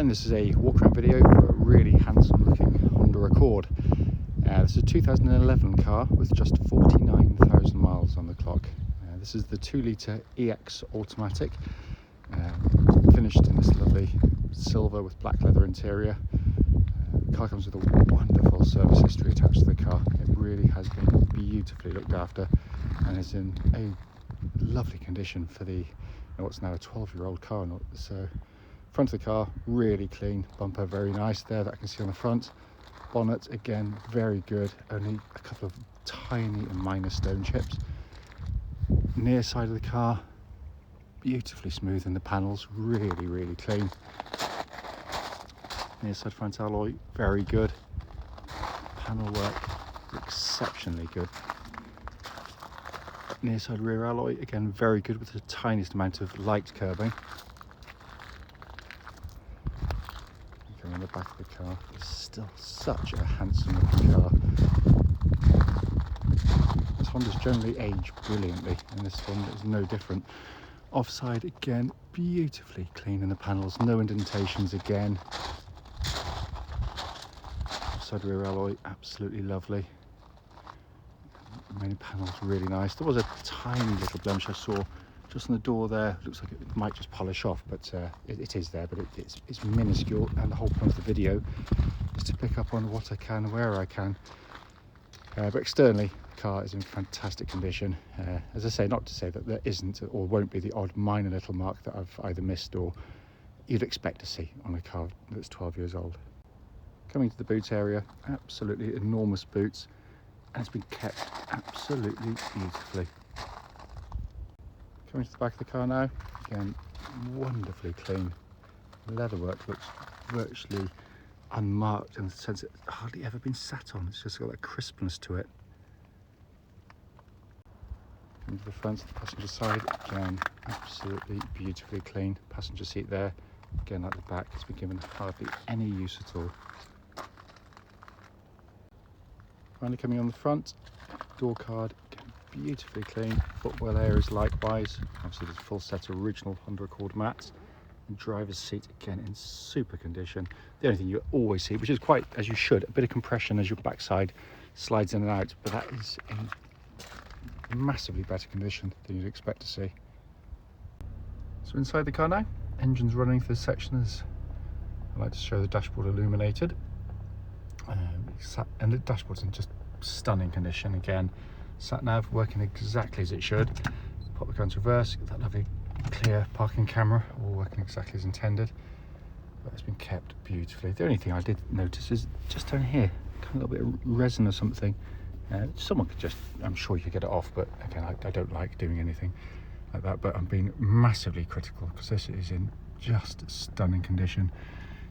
then this is a walk around video for a really handsome looking Honda Accord. This is a 2011 car with just 49,000 miles on the clock. This is the 2-litre EX automatic, finished in this lovely silver with black leather interior. The car comes with a wonderful service history attached to the car. It really has been beautifully looked after and is in a lovely condition for the what's now a 12-year-old car. So front of the car really clean, bumper very nice there that I can see on the front. Bonnet again very good, only a couple of tiny and minor stone chips. Near side of the car beautifully smooth, and the panels really clean. Near side front alloy very good, panel work exceptionally good. Near side rear alloy again very good with the tiniest amount of light curbing. Going on the back of the car, it's still such a handsome looking car. This Honda's generally age brilliantly, and this one is no different. Offside again beautifully clean in the panels, no indentations again. Offside rear alloy absolutely lovely. Main panels really nice. There was a tiny little blemish I saw just on the door there. Looks like it might just polish off, but it is there, but it's minuscule, and the whole point of the video is to pick up on what I can where I can. But externally the car is in fantastic condition. As I say, not to say that there isn't or won't be the odd minor little mark that I've either missed or you'd expect to see on a car that's 12 years old. Coming to the boot area, absolutely enormous boots, and it's been kept absolutely beautifully. Coming to the back of the car now, again wonderfully clean. Leatherwork looks virtually unmarked in the sense it's hardly ever been sat on. It's just got that crispness to it. Coming to the front, the passenger side, again absolutely beautifully clean. Passenger seat there, again like the back, it's been given hardly any use at all. Finally coming on the front, door card, again beautifully clean. Footwell areas likewise. Obviously there's a full set of original Honda Accord mats. And driver's seat again in super condition. The only thing you always see, which is quite as you should, a bit of compression as your backside slides in and out, but that is in massively better condition than you'd expect to see. So inside the car now, engine's running through the section as I like to show the dashboard illuminated. And the dashboard's in just stunning condition again. Sat nav working exactly as it should. Pop the car into reverse, get that lovely clear parking camera, all working exactly as intended. But it's been kept beautifully. The only thing I did notice is just down here, kind of a little bit of resin or something. Someone could just, I'm sure you could get it off, but again, I don't like doing anything like that. But I'm being massively critical because this is in just stunning condition.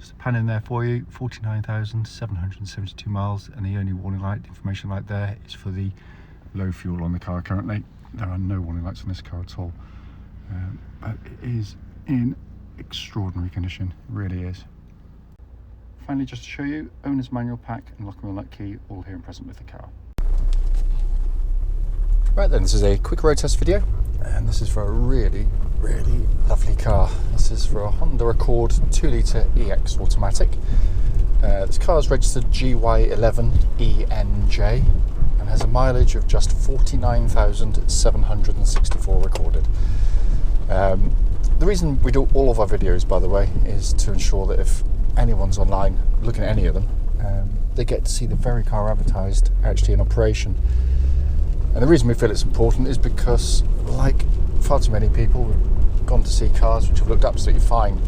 Just a pan in there for you, 49,772 miles, and the only warning light, information light there is for the low fuel on the car currently. There are no warning lights on this car at all. But it is in extraordinary condition, it really is. Finally, just to show you, owner's manual pack and lock and wheel nut key all here and present with the car. Right then, this is a quick road test video, and this is for a really lovely car. This is for a Honda Accord 2-litre EX automatic. This car is registered GY11ENJ and has a mileage of just 49,764 recorded. The reason we do all of our videos, by the way, is to ensure that if anyone's online looking at any of them, they get to see the very car advertised actually in operation. And the reason we feel it's important is because, like far too many people, we've gone to see cars which have looked absolutely fine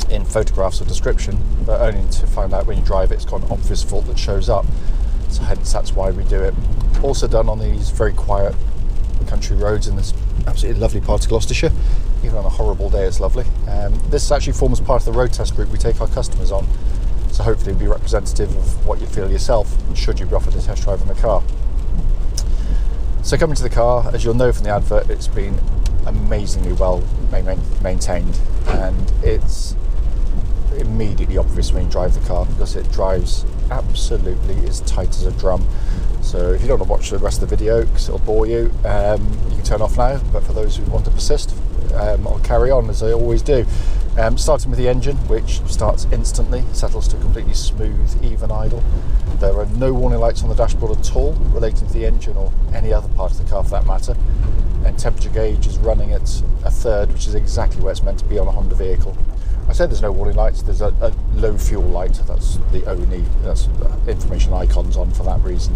in photographs or description, but only to find out when you drive it's got an obvious fault that shows up. So hence that's why we do it. Also done on these very quiet country roads in this absolutely lovely part of Gloucestershire. Even on a horrible day it's lovely. This actually forms part of the road test route we take our customers on, so hopefully it'll be representative of what you feel yourself should you be offered a test drive in the car. So coming to the car, as you'll know from the advert, it's been amazingly well maintained, and it's immediately obvious when you drive the car because it drives absolutely as tight as a drum. So if you don't want to watch the rest of the video because it'll bore you, you can turn off now, but for those who want to persist, I'll carry on as I always do. Starting with the engine, which starts instantly, settles to a completely smooth, even idle. There are no warning lights on the dashboard at all relating to the engine or any other part of the car for that matter. And temperature gauge is running at 1/3, which is exactly where it's meant to be on a Honda vehicle. I said there's no warning lights, there's a low fuel light, that's information icons on for that reason.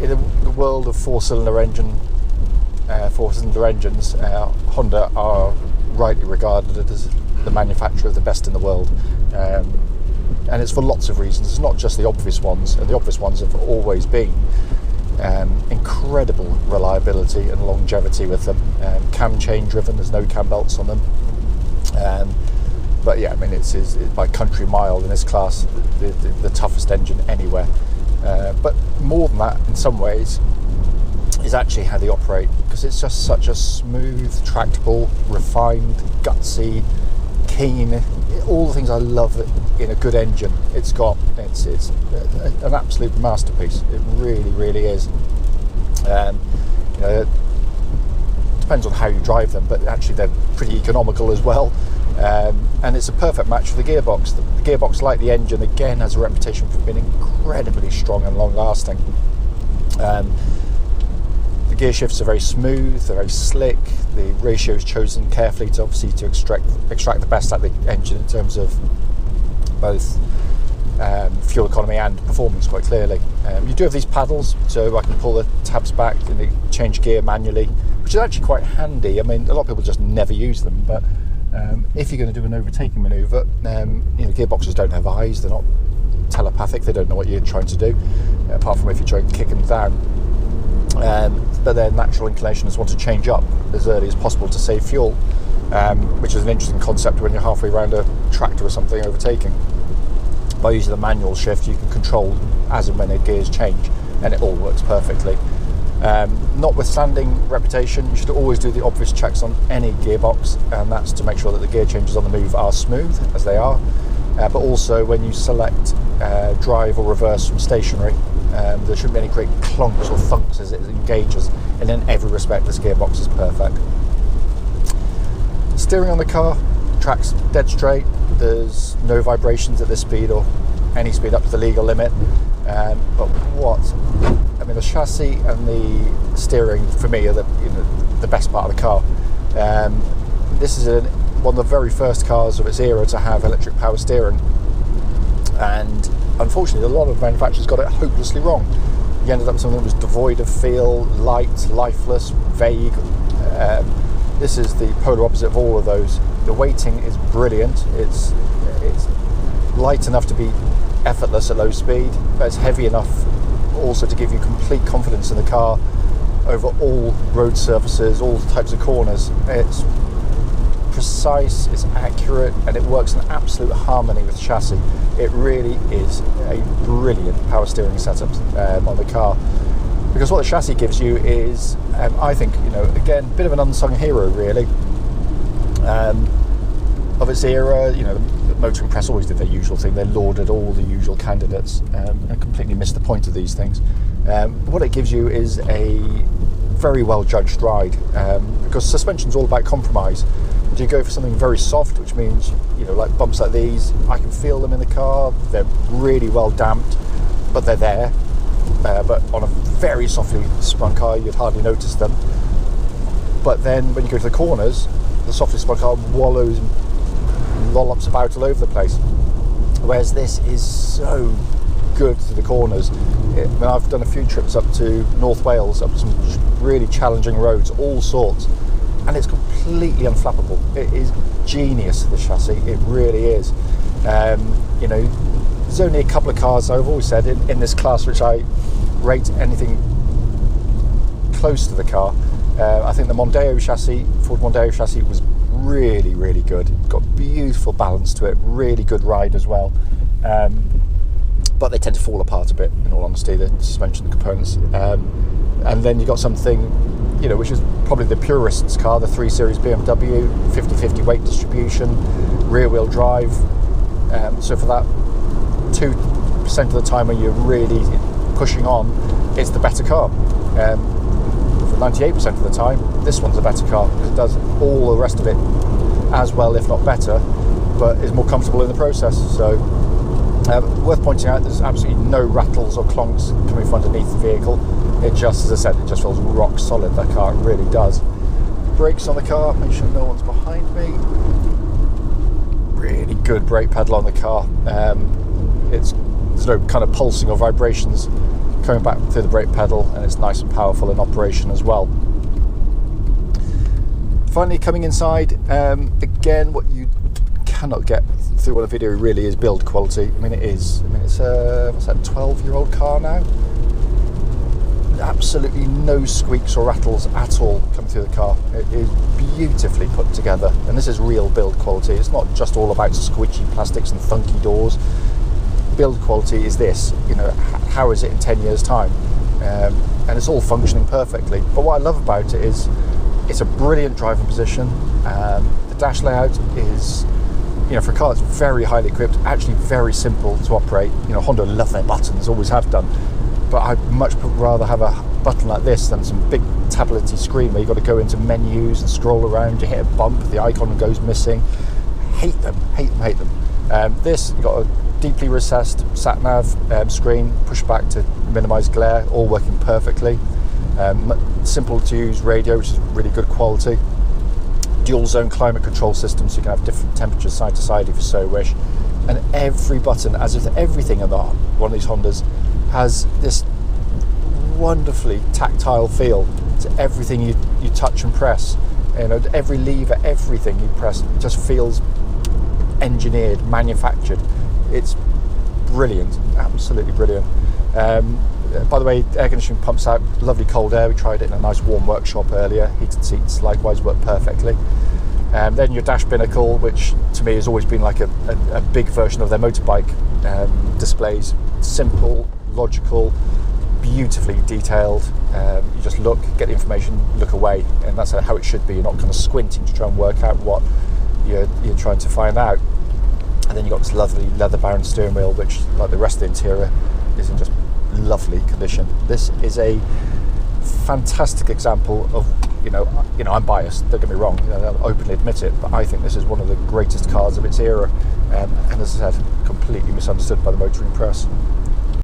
In the world of four-cylinder engines, Honda are rightly regarded as the manufacturer of the best in the world. And it's for lots of reasons. It's not just the obvious ones, and the obvious ones have always been incredible reliability and longevity with them. Cam chain driven, there's no cam belts on them. But yeah, I mean, it's by country mile in this class the toughest engine anywhere. But more than that, in some ways, is actually how they operate, because it's just such a smooth, tractable, refined, gutsy, keen, all the things I love in a good engine. It's an absolute masterpiece. It really, really is. It depends on how you drive them, but actually they're pretty economical as well. And it's a perfect match for the gearbox. The gearbox, like the engine, again has a reputation for being incredibly strong and long-lasting. The gear shifts are very smooth, they're very slick. The ratio is chosen carefully to extract the best out of the engine in terms of both fuel economy and performance, quite clearly. You do have these paddles, so I can pull the tabs back and change gear manually, which is actually quite handy. I mean, a lot of people just never use them, but if you're going to do an overtaking manoeuvre, gearboxes don't have eyes, they're not telepathic, they don't know what you're trying to do, apart from if you're trying to kick them down. But their natural inclination is want to change up as early as possible to save fuel, which is an interesting concept when you're halfway around a tractor or something overtaking. By using the manual shift, you can control as and when the gears change, and it all works perfectly. Notwithstanding reputation, you should always do the obvious checks on any gearbox, and that's to make sure that the gear changes on the move are smooth, as they are, but also when you select drive or reverse from stationary, there shouldn't be any great clunks or thunks as it engages, and in every respect this gearbox is perfect. Steering on the car, track's dead straight, there's no vibrations at this speed or any speed up to the legal limit, but the chassis and the steering for me are the best part of the car. This is one of the very first cars of its era to have electric power steering, and unfortunately a lot of manufacturers got it hopelessly wrong. You ended up with something that was devoid of feel, light, lifeless, vague. This is the polar opposite of all of those. The weighting is brilliant. It's light enough to be effortless at low speed, but it's heavy enough also to give you complete confidence in the car over all road surfaces, all types of corners. It's precise, it's accurate, and it works in absolute harmony with the chassis. It really is a brilliant power steering setup on the car, because what the chassis gives you is, I think, again, a bit of an unsung hero really of its era. The Motoring Press always did their usual thing. They lauded all the usual candidates and completely missed the point of these things. What it gives you is a very well judged ride, because suspension's all about compromise. Do you go for something very soft, which means like bumps like these, I can feel them in the car, they're really well damped, but they're there. But on a very softly spun car you'd hardly notice them. But then when you go to the corners, the softly spun car wallows and lollops about all over the place, whereas this is so good to the corners. I've done a few trips up to North Wales, up some really challenging roads, all sorts, and it's completely unflappable. It is genius, the chassis, it really is. There's only a couple of cars, I've always said, in this class which I rate anything close to the car. I think the Ford Mondeo chassis was really, really good. It's got beautiful balance to it, really good ride as well. But they tend to fall apart a bit, in all honesty, the suspension components. And then you've got something, which is probably the purist's car, the 3 Series BMW, 50-50 weight distribution, rear-wheel drive. So for that 2% of the time when you're really pushing on, it's the better car. For 98% of the time, this one's a better car, because it does all the rest of it as well, if not better, but is more comfortable in the process. So worth pointing out, there's absolutely no rattles or clonks coming from underneath the vehicle. It just, as I said, it just feels rock solid. That car really does. Brakes on the car, make sure no one's behind me. Really good brake pedal on the car. There's no kind of pulsing or vibrations coming back through the brake pedal, and it's nice and powerful in operation as well. Finally, coming inside, again, what you cannot get through what a video really is build quality. It's a, what's that, 12-year-old car now? Absolutely no squeaks or rattles at all come through the car. It is beautifully put together, and this is real build quality. It's not just all about squishy plastics and funky doors. Build quality is this, how is it in 10 years time? And it's all functioning perfectly. But what I love about it is it's a brilliant driving position. The dash layout is, for a car that's very highly equipped, actually very simple to operate. Honda love their buttons, always have done. But I'd much rather have a button like this than some big tablet-y screen where you've got to go into menus and scroll around. You hit a bump, the icon goes missing. Hate them. This, you've got a deeply recessed sat-nav screen, push back to minimise glare, all working perfectly. Simple to use radio, which is really good quality. Dual zone climate control system, so you can have different temperatures side to side if you so wish. And every button, as with everything in one of these Hondas, has this wonderfully tactile feel to everything you touch and press. Every lever, everything you press just feels engineered, manufactured. It's brilliant, absolutely brilliant. By the way, air conditioning pumps out lovely cold air. We tried it in a nice warm workshop earlier. Heated seats likewise work perfectly. Then your dash binnacle, which to me has always been like a big version of their motorbike displays. Simple, logical, beautifully detailed. You just look, get the information, look away, and that's how it should be. You're not kind of squinting to try and work out what you're trying to find out. And then you've got this lovely leather-bound steering wheel, which, like the rest of the interior, is in just lovely condition. This is a fantastic example of, I'm biased, don't get me wrong, I'll openly admit it, but I think this is one of the greatest cars of its era, and as I said, completely misunderstood by the motoring press.